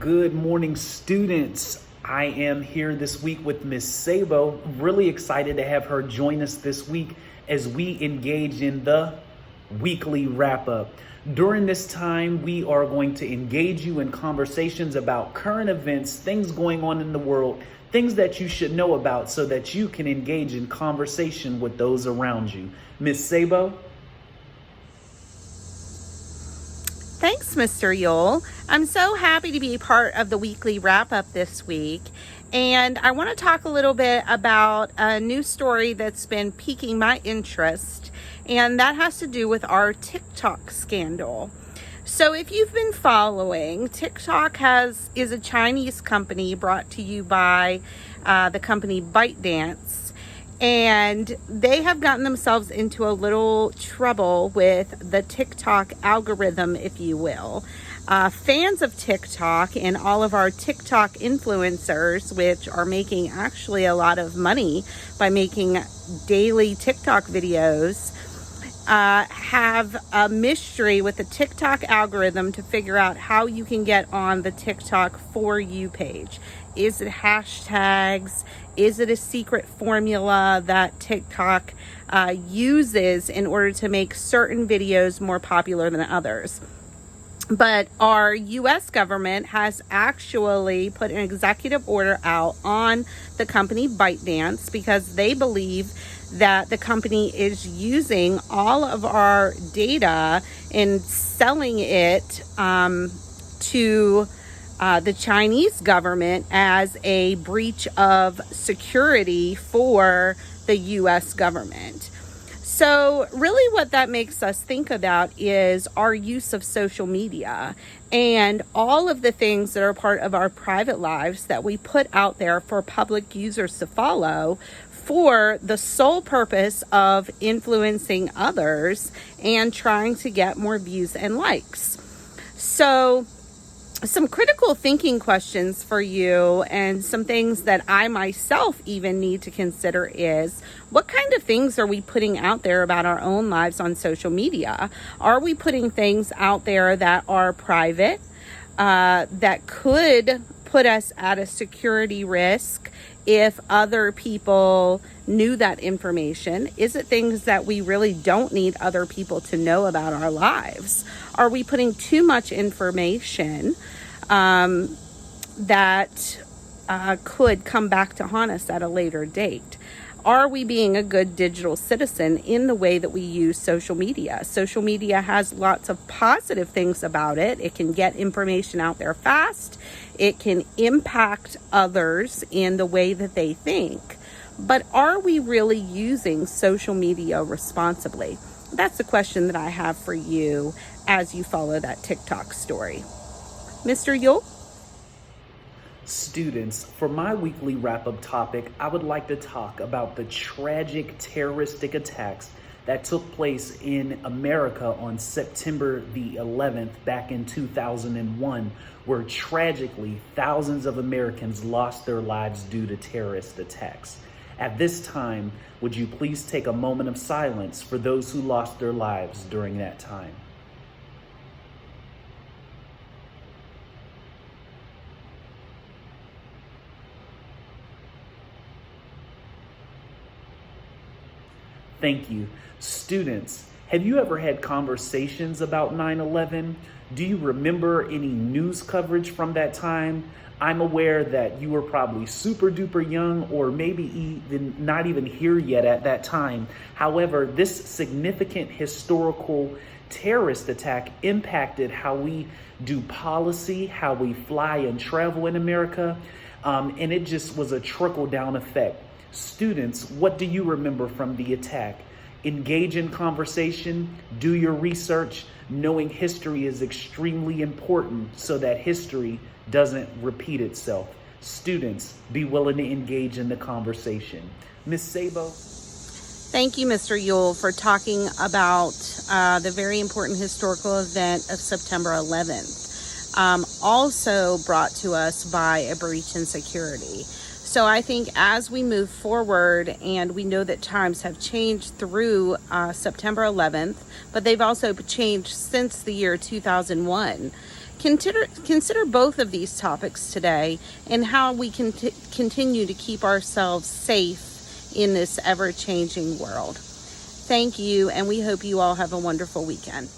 Good morning, students. I am here this week with Miss Sabo. Really excited to have her join us this week as we engage in the weekly wrap-up. During this time, we are going to engage you in conversations about current events, things going on in the world, things that you should know about so that you can engage in conversation with those around you. Miss Sabo? Thanks, Mr. Yule. I'm so happy to be part of the weekly wrap-up this week. And I want to talk a little bit about a new story that's been piquing my interest, and that has to do with our TikTok scandal. So if you've been following, TikTok is a Chinese company brought to you by the company ByteDance. And they have gotten themselves into a little trouble with the TikTok algorithm, if you will. Fans of TikTok and all of our TikTok influencers, which are making actually a lot of money by making daily TikTok videos, have a mystery with the TikTok algorithm to figure out how you can get on the TikTok For You page. Is it hashtags? Is it a secret formula that TikTok uses in order to make certain videos more popular than others? But our U.S. government has actually put an executive order out on the company ByteDance because they believe that the company is using all of our data and selling it to the Chinese government as a breach of security for the U.S. government. So really what that makes us think about is our use of social media and all of the things that are part of our private lives that we put out there for public users to follow for the sole purpose of influencing others and trying to get more views and likes. So some critical thinking questions for you and some things that I myself even need to consider is what kind of things are we putting out there about our own lives on social media? Are we putting things out there that are private, that could put us at a security risk if other people knew that information? Is it things that we really don't need other people to know about our lives? Are we putting too much information that could come back to haunt us at a later date? Are we being a good digital citizen in the way that we use social media? Social media has lots of positive things about it. It can get information out there fast. It can impact others in the way that they think. But are we really using social media responsibly? That's the question that I have for you as you follow that TikTok story. Mr. Yule? Students, for my weekly wrap-up topic, I would like to talk about the tragic terroristic attacks that took place in America on September the 11th back in 2001, where tragically thousands of Americans lost their lives due to terrorist attacks. At this time, would you please take a moment of silence for those who lost their lives during that time? Thank you. Students, have you ever had conversations about 9/11? Do you remember any news coverage from that time? I'm aware that you were probably super duper young or maybe even not even here yet at that time. However, this significant historical terrorist attack impacted how we do policy, how we fly and travel in America, and it just was a trickle-down effect. Students, what do you remember from the attack? Engage in conversation, do your research. Knowing history is extremely important so that history doesn't repeat itself. Students, be willing to engage in the conversation. Miss Sabo? Thank you, Mr. Yule, for talking about the very important historical event of September 11th. Also brought to us by a breach in security. So I think as we move forward, and we know that times have changed through September 11th, but they've also changed since the year 2001. Consider both of these topics today and how we can continue to keep ourselves safe in this ever-changing world. Thank you, and we hope you all have a wonderful weekend.